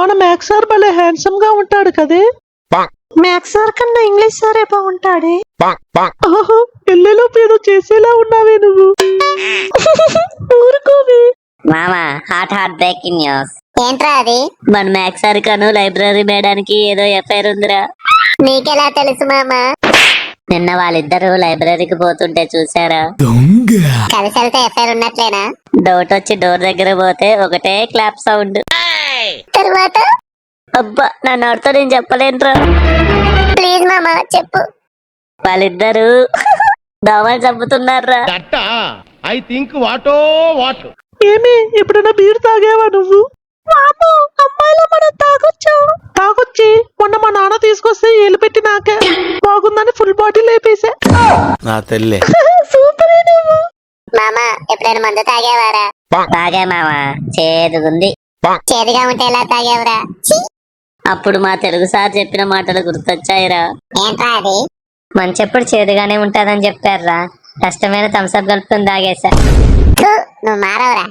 మన maths sir భలే handsome గా ఉంటాడు కదే. మ్యాథ్స్ సార్ కన్నా ఇంగ్లీష్ సారే బాగుంటాడే. ఓహో, పెళ్ళిలోపు ఏదో చేసేలా ఉన్నావే నువ్వు. ఊరుకోవే. మామా హాట్ బ్రేకింగ్ న్యూస్. ఏంట్రా అది? మన మ్యాథ్స్ సార్ కను లైబ్రరీ మేడానికి ఏదో ఎఫ్ఐఆర్ ఉందిరా. నీకెలా తెలుసు మామా? నిన్న వాళ్ళిద్దరూ లైబ్రరీకి పోతుంటే చూసారా? కలిసి వెళ్తే ఎఫ్ఐఆర్ ఉన్నట్లేనా? డౌట్ వచ్చి డోర్ దగ్గర పోతే ఒకటే క్లాప్ సౌండ్. తర్వాత అబ్బా, నా నోటితో నేను చెప్పలేనురా. ప్లీజ్ మామా చెప్పు. వాళ్ళిద్దరూ దోమలు చంపుతున్నారా. ఐ థింక్ వాటో వాట్. ఏమి ఎప్పుడైనా బీర్ తాగావా నువ్వు? అమ్మాయిలో మనం తాగొచ్చి మొన్న మా నాన్న తీసుకొస్తే ఏలు పెట్టి నాకే బాగుందని ఫుల్ బాటిల్ లేపేసా. నా తల్లి. సూపరే నువ్వు. మామా ఎప్పుడైనా మందు తాగేవారా? తాగా మామా, చేదుగుంది. చేదుగా ఉంటే ఎలా తాగేవరా? అప్పుడు మా తెలుగు సార్ చెప్పిన మాటలు గుర్తొచ్చాయిరా. ఏంట్రా అది? మంచెప్పుడు చేదుగానే ఉంటదని చెప్పారా. కష్టమైన థమ్స్అప్ కలుపుకొని తాగేశా. నువ్వు మారవరా?